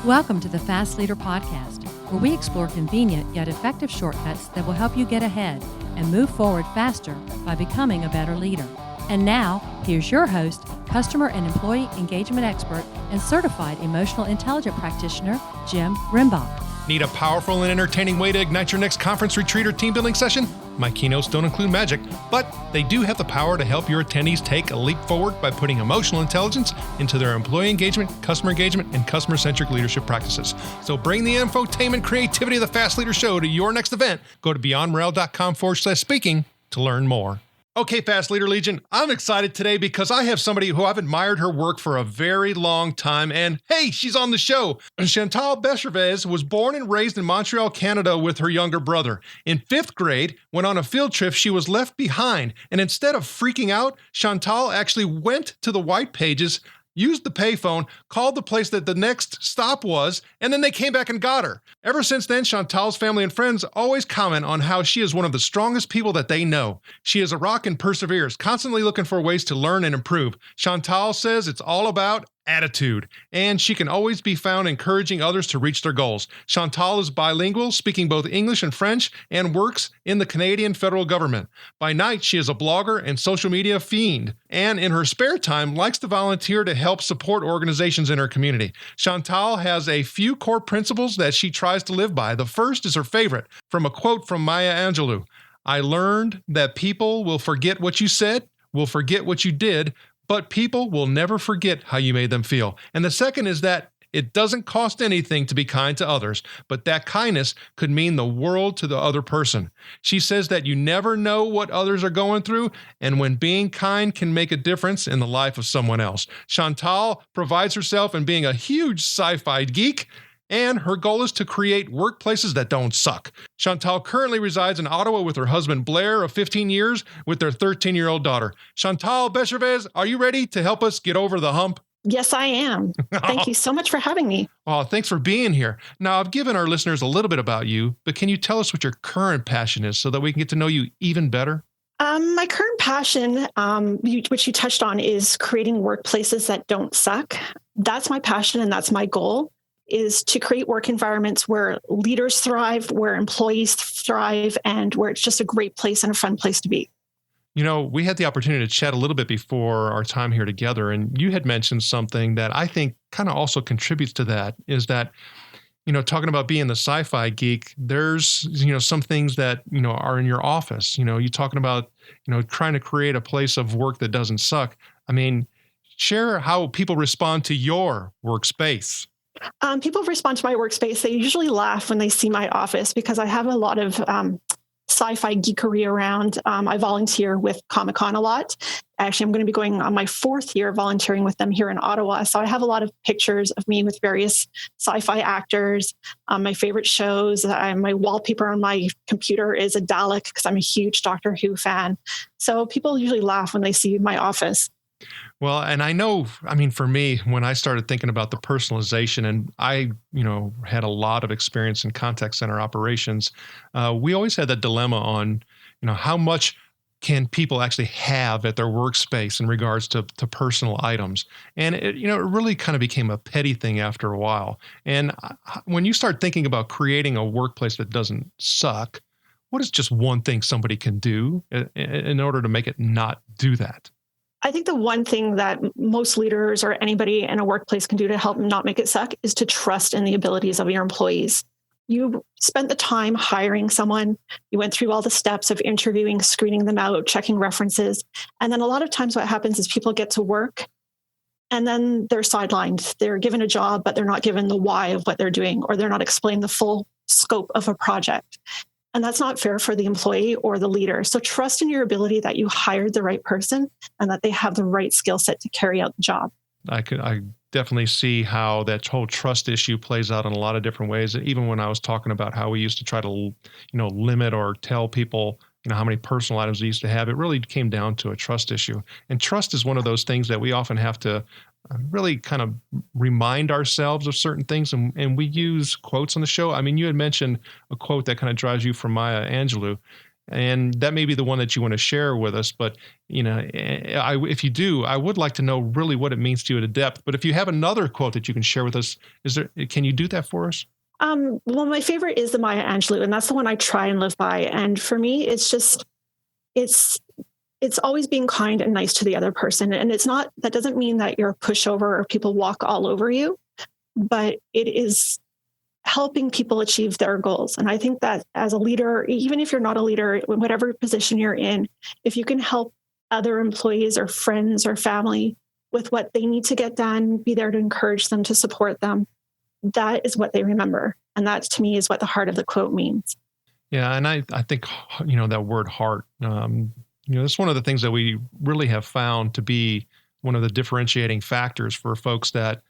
Welcome to the Fast Leader Podcast, where we explore convenient yet effective shortcuts that will help you get ahead and move forward faster by becoming a better leader. And now, here's your host, customer and employee engagement expert, and certified emotional intelligence practitioner, Jim Rimbach. Need a powerful and entertaining way to ignite your next conference, retreat, or team building session? My keynotes don't include magic, but they do have the power to help your attendees take a leap forward by putting emotional intelligence into their employee engagement, and customer-centric leadership practices. So bring the infotainment creativity of the Fast Leader Show to your next event. Go to beyondmorale.com/speaking to learn more. Okay, Fast Leader Legion, I'm excited today because I have somebody who I've admired her work for a very long time, and hey, she's on the show. Chantal Bechervaise was born and raised in Montreal, Canada with her younger brother. In 5th grade, when on a field trip, she was left behind, and instead of freaking out, Chantal actually went to the white pages, used the payphone, called the place that the next stop was, and then they came back and got her. Ever since then, Chantal's family and friends always comment on how she is one of the strongest people that they know. She is a rock and perseveres, constantly looking for ways to learn and improve. Chantal says it's all about attitude, and she can always be found encouraging others to reach their goals. Chantal is bilingual, speaking both English and French, and works in the Canadian federal government. By night, she is a blogger and social media fiend, and in her spare time, likes to volunteer to help support organizations in her community. Chantal has a few core principles that she tries to live by. The first is her favorite, from a quote from Maya Angelou. "I learned that people will forget what you said, will forget what you did, but people will never forget how you made them feel." And the second is that it doesn't cost anything to be kind to others, but that kindness could mean the world to the other person. She says that you never know what others are going through, and when being kind can make a difference in the life of someone else. Chantal provides herself in being a huge sci-fi geek, and her goal is to create workplaces that don't suck. Chantal currently resides in Ottawa with her husband Blair of 15 years with their 13-year-old daughter. Chantal Bechervaise, are you ready to help us get over the hump? Yes, I am. Thank you so much for having me. Oh, thanks for being here. Now, I've given our listeners a little bit about you, but can you tell us what your current passion is so that we can get to know you even better? My current passion, which you touched on, is creating workplaces that don't suck. That's my passion and that's my goal, is to create work environments where leaders thrive, where employees thrive, and where it's just a great place and a fun place to be. You know, we had the opportunity to chat a little bit before our time here together, and you had mentioned something that I think kind of also contributes to that, is that, you know, talking about being the sci-fi geek, there's, you know, some things that, you know, are in your office. You know, you're talking about, you know, trying to create a place of work that doesn't suck. I mean, share how people respond to your workspace. People respond to my workspace. They usually laugh when they see my office because I have a lot of sci-fi geekery around. I volunteer with Comic-Con a lot. Actually, I'm going to be going on my 4th year volunteering with them here in Ottawa. So I have a lot of pictures of me with various sci-fi actors, my favorite shows. My wallpaper on my computer is a Dalek because I'm a huge Doctor Who fan. So people usually laugh when they see my office. Well, and I know, I mean, for me, when I started thinking about the personalization, and I, you know, had a lot of experience in contact center operations, we always had that dilemma on, you know, how much can people actually have at their workspace in regards to personal items. And it, you know, it really kind of became a petty thing after a while. And when you start thinking about creating a workplace that doesn't suck, what is just one thing somebody can do in order to make it not do that? I think the one thing that most leaders or anybody in a workplace can do to help not make it suck is to trust in the abilities of your employees. You spent the time hiring someone. You went through all the steps of interviewing, screening them out, checking references. And then a lot of times what happens is people get to work and then they're sidelined. They're given a job, but they're not given the why of what they're doing, or they're not explained the full scope of a project. And that's not fair for the employee or the leader. So trust in your ability that you hired the right person and that they have the right skill set to carry out the job. I definitely see how that whole trust issue plays out in a lot of different ways. Even when I was talking about how we used to try to, you know, limit or tell people, you know, how many personal items they used to have, it really came down to a trust issue. And trust is one of those things that we often have to really kind of remind ourselves of certain things. And we use quotes on the show. I mean, you had mentioned a quote that kind of drives you from Maya Angelou. And that may be the one that you want to share with us. But, if you do, I would like to know really what it means to you at depth. But if you have another quote that you can share with us, can you do that for us? Well, my favorite is the Maya Angelou, and that's the one I try and live by. And for me, it's always being kind and nice to the other person. And that doesn't mean that you're a pushover or people walk all over you, but it is helping people achieve their goals. And I think that as a leader, even if you're not a leader, whatever position you're in, if you can help other employees or friends or family with what they need to get done, be there to encourage them, to support them, that is what they remember. And that, to me, is what the heart of the quote means. Yeah. And I think, that word heart, it's one of the things that we really have found to be one of the differentiating factors for folks that,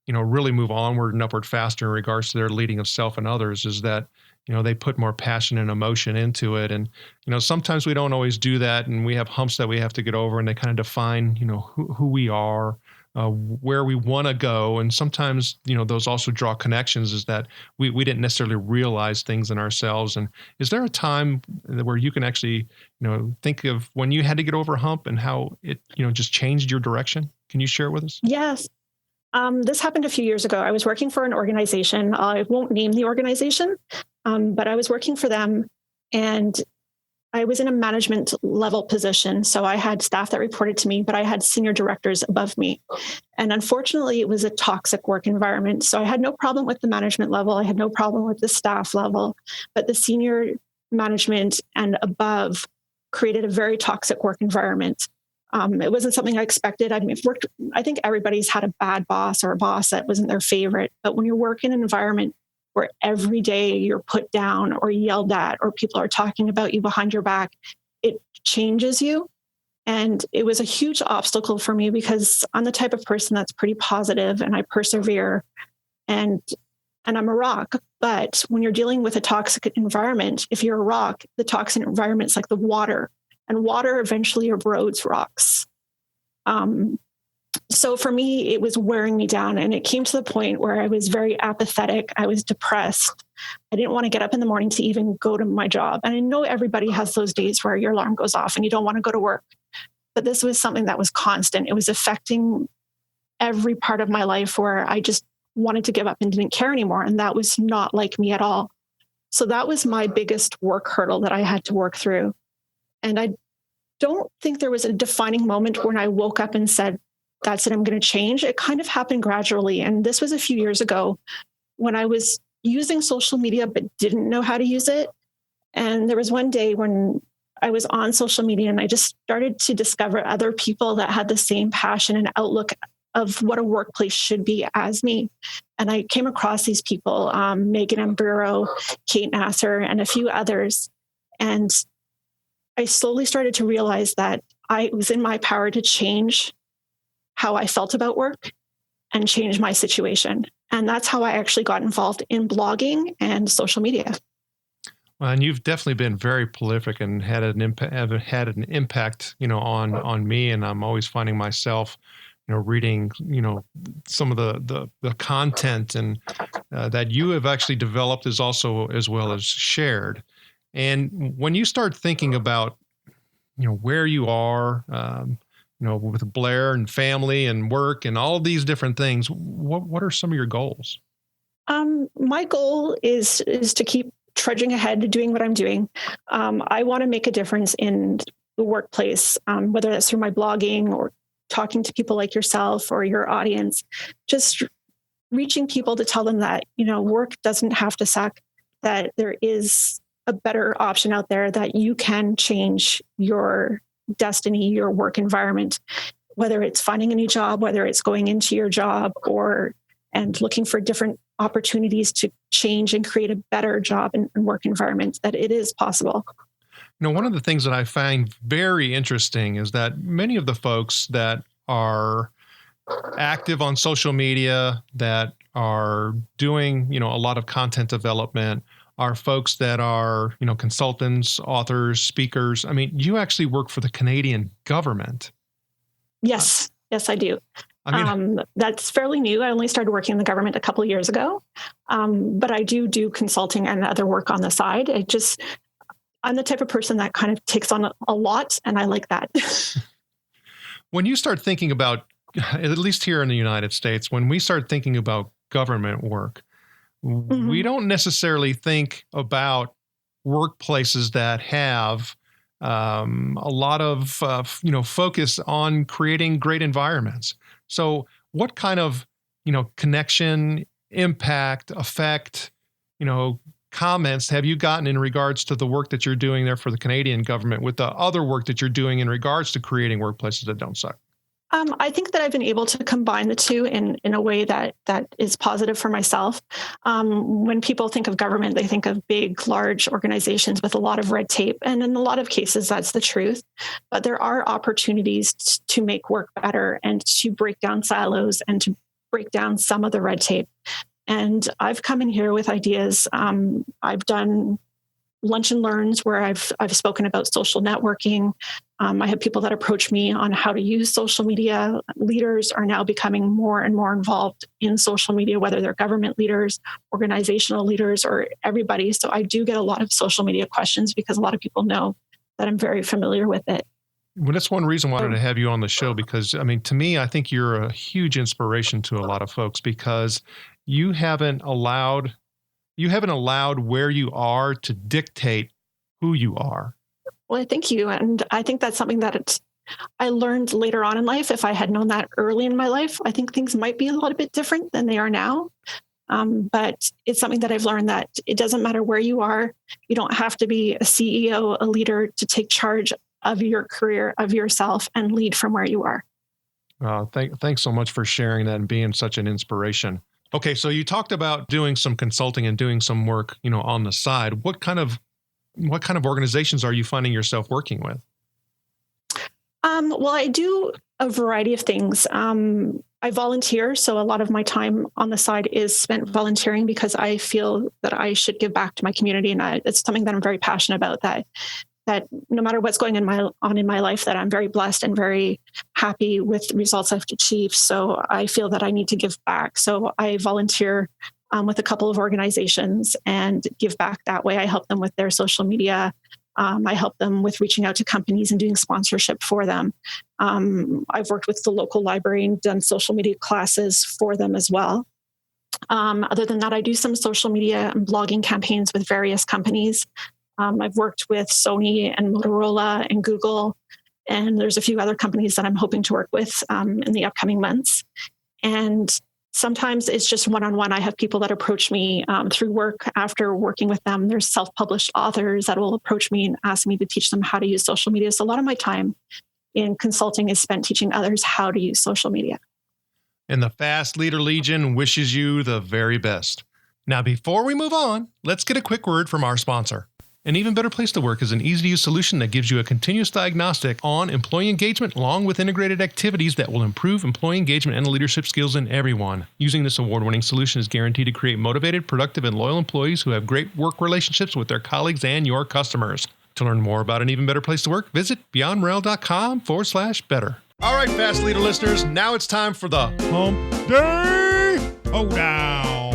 really move onward and upward faster in regards to their leading of self and others, is that, they put more passion and emotion into it. And, sometimes we don't always do that. And we have humps that we have to get over, and they kind of define, who we are, where we want to go. And sometimes, those also draw connections, is that we didn't necessarily realize things in ourselves. And is there a time where you can actually, think of when you had to get over a hump and how it, just changed your direction? Can you share it with us? Yes. This happened a few years ago. I was working for an organization. I won't name the organization, but I was working for them, and I was in a management level position. So I had staff that reported to me, but I had senior directors above me. And unfortunately, it was a toxic work environment. So I had no problem with the management level. I had no problem with the staff level, but the senior management and above created a very toxic work environment. It wasn't something I expected. I think everybody's had a bad boss or a boss that wasn't their favorite. But when you work in an environment where every day you're put down or yelled at, or people are talking about you behind your back, it changes you. And it was a huge obstacle for me, because I'm the type of person that's pretty positive and I persevere, and I'm a rock. But when you're dealing with a toxic environment, if you're a rock, the toxic environment's like the water, and water eventually erodes rocks. So for me, it was wearing me down, and it came to the point where I was very apathetic. I was depressed. I didn't want to get up in the morning to even go to my job. And I know everybody has those days where your alarm goes off and you don't want to go to work. But this was something that was constant. It was affecting every part of my life, where I just wanted to give up and didn't care anymore. And that was not like me at all. So that was my biggest work hurdle that I had to work through. And I don't think there was a defining moment when I woke up and said, that's it, I'm going to change. It kind of happened gradually. And this was a few years ago when I was using social media, but didn't know how to use it. And there was one day when I was on social media, and I just started to discover other people that had the same passion and outlook of what a workplace should be as me. And I came across these people, Megan Amburo, Kate Nasser, and a few others. And I slowly started to realize that it was in my power to change how I felt about work and change my situation. And that's how I actually got involved in blogging and social media. Well, and you've definitely been very prolific and had an impact, on me. And I'm always finding myself, reading, some of the content and that you have actually developed as well as shared. And when you start thinking about, where you are, with Blair and family and work and all of these different things, what are some of your goals? My goal is to keep trudging ahead, doing what I'm doing. I want to make a difference in the workplace, whether that's through my blogging or talking to people like yourself or your audience, just reaching people to tell them that, work doesn't have to suck, that there is a better option out there, that you can change your destiny, your work environment, whether it's finding a new job, whether it's going into your job and looking for different opportunities to change and create a better job and work environment, that it is possible. One of the things that I find very interesting is that many of the folks that are active on social media, that are doing, a lot of content development, are folks that are, consultants, authors, speakers. I mean, you actually work for the Canadian government. Yes, I do. That's fairly new. I only started working in the government a couple of years ago, but I do consulting and other work on the side. I'm the type of person that kind of takes on a lot, and I like that. When you start thinking about, at least here in the United States, when we start thinking about government work, we don't necessarily think about workplaces that have a lot of focus on creating great environments. So what kind of connection, impact, effect, comments have you gotten in regards to the work that you're doing there for the Canadian government with the other work that you're doing in regards to creating workplaces that don't suck? I think that I've been able to combine the two in a way that is positive for myself. When people think of government, they think of big, large organizations with a lot of red tape. And in a lot of cases, that's the truth. But there are opportunities to make work better and to break down silos and to break down some of the red tape. And I've come in here with ideas. I've done lunch and learns where I've spoken about social networking. I have people that approach me on how to use social media. Leaders are now becoming more and more involved in social media, whether they're government leaders, organizational leaders, or everybody. So I do get a lot of social media questions because a lot of people know that I'm very familiar with it. Well, that's one reason I wanted to have you on the show because, to me, I think you're a huge inspiration to a lot of folks because you haven't allowed where you are to dictate who you are. Well, thank you. And I think that's something that I learned later on in life. If I had known that early in my life, I think things might be a little bit different than they are now. But it's something that I've learned that it doesn't matter where you are. You don't have to be a CEO, a leader to take charge of your career, of yourself, and lead from where you are. Thanks so much for sharing that and being such an inspiration. Okay, so you talked about doing some consulting and doing some work, on the side. What kind of organizations are you finding yourself working with? Well, I do a variety of things. I volunteer, so a lot of my time on the side is spent volunteering because I feel that I should give back to my community, and it's something that I'm very passionate about. That no matter what's going on in my life, that I'm very blessed and very happy with the results I've achieved. So I feel that I need to give back. So I volunteer with a couple of organizations and give back that way. I help them with their social media. I help them with reaching out to companies and doing sponsorship for them. I've worked with the local library and done social media classes for them as well. Other than that, I do some social media and blogging campaigns with various companies. I've worked with Sony and Motorola and Google, and there's a few other companies that I'm hoping to work with in the upcoming months. And sometimes it's just one-on-one. I have people that approach me through work after working with them. There's self-published authors that will approach me and ask me to teach them how to use social media. So a lot of my time in consulting is spent teaching others how to use social media. And the Fast Leader Legion wishes you the very best. Now, before we move on, let's get a quick word from our sponsor. An Even Better Place to Work is an easy-to-use solution that gives you a continuous diagnostic on employee engagement along with integrated activities that will improve employee engagement and leadership skills in everyone. Using this award-winning solution is guaranteed to create motivated, productive, and loyal employees who have great work relationships with their colleagues and your customers. To learn more about An Even Better Place to Work, visit beyondrel.com/better. All right, Fast Leader listeners, now it's time for the Hump Day Hoedown.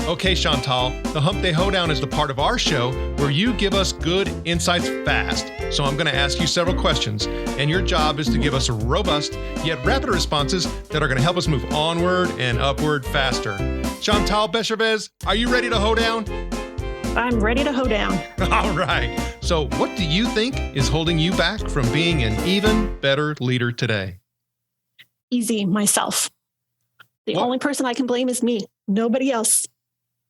Okay, Chantal, the Hump Day Hoedown is the part of our show where you give us good insights fast. So I'm going to ask you several questions, and your job is to give us robust yet rapid responses that are going to help us move onward and upward faster. Chantal Bechervaise, are you ready to hoe down? I'm ready to hoe down. All right. So what do you think is holding you back from being an even better leader today? Easy, myself. The only person I can blame is me, nobody else.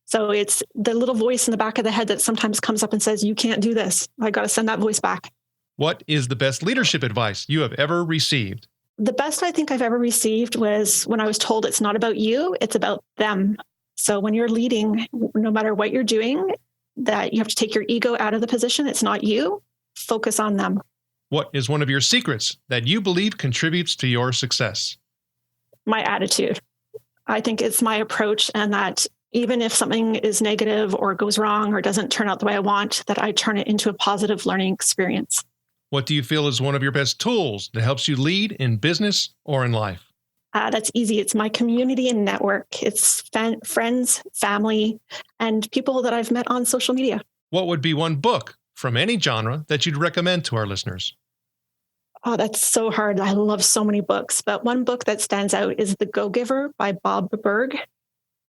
So it's the little voice in the back of the head that sometimes comes up and says, you can't do this. I got to send that voice back. What is the best leadership advice you have ever received? The best I think I've ever received was when I was told it's not about you, it's about them. So when you're leading, no matter what you're doing, that you have to take your ego out of the position. It's not you. Focus on them. What is one of your secrets that you believe contributes to your success? My attitude. I think it's my approach, and that even if something is negative or goes wrong or doesn't turn out the way I want, that I turn it into a positive learning experience. What do you feel is one of your best tools that helps you lead in business or in life? That's easy. It's my community and network. It's friends, family, and people that I've met on social media. What would be one book, from any genre that you'd recommend to our listeners? Oh, that's so hard. I love so many books, but one book that stands out is The Go-Giver by Bob Burg.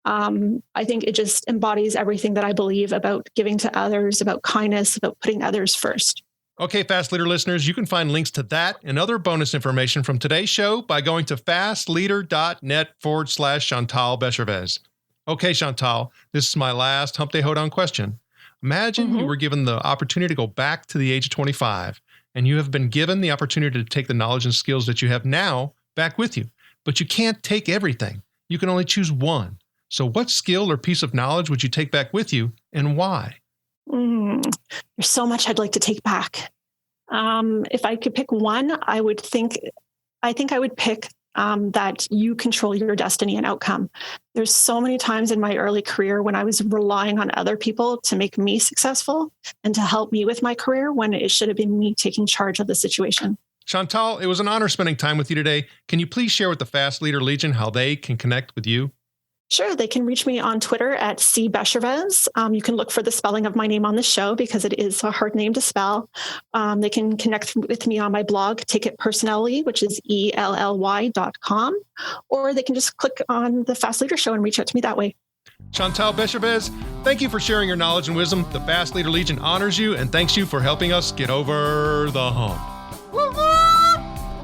I think it just embodies everything that I believe about giving to others, about kindness, about putting others first. Okay, Fast Leader listeners, you can find links to that and other bonus information from today's show by going to fastleader.net/Chantal Bechervaise. Okay, Chantal, this is my last Hump Day Hoedown question. Imagine you were given the opportunity to go back to the age of 25, and you have been given the opportunity to take the knowledge and skills that you have now back with you. But you can't take everything. You can only choose one. So what skill or piece of knowledge would you take back with you, and why? There's so much I'd like to take back. If I could pick one, I think I would pick that you control your destiny and outcome. There's so many times in my early career when I was relying on other people to make me successful and to help me with my career when it should have been me taking charge of the situation. Chantal, it was an honor spending time with you today. Can you please share with the Fast Leader Legion how they can connect with you? Sure. They can reach me on Twitter at @cbechervaise. You can look for the spelling of my name on the show because it is a hard name to spell. They can connect with me on my blog, Take It Personally, which is ELLY.com, or they can just click on the Fast Leader Show and reach out to me that way. Chantal Bechervaise, thank you for sharing your knowledge and wisdom. The Fast Leader Legion honors you and thanks you for helping us get over the hump.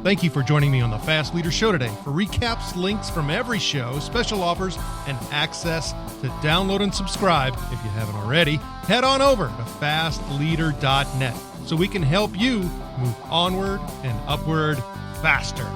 Thank you for joining me on the Fast Leader Show today. For recaps, links from every show, special offers, and access to download and subscribe, if you haven't already, head on over to fastleader.net so we can help you move onward and upward faster.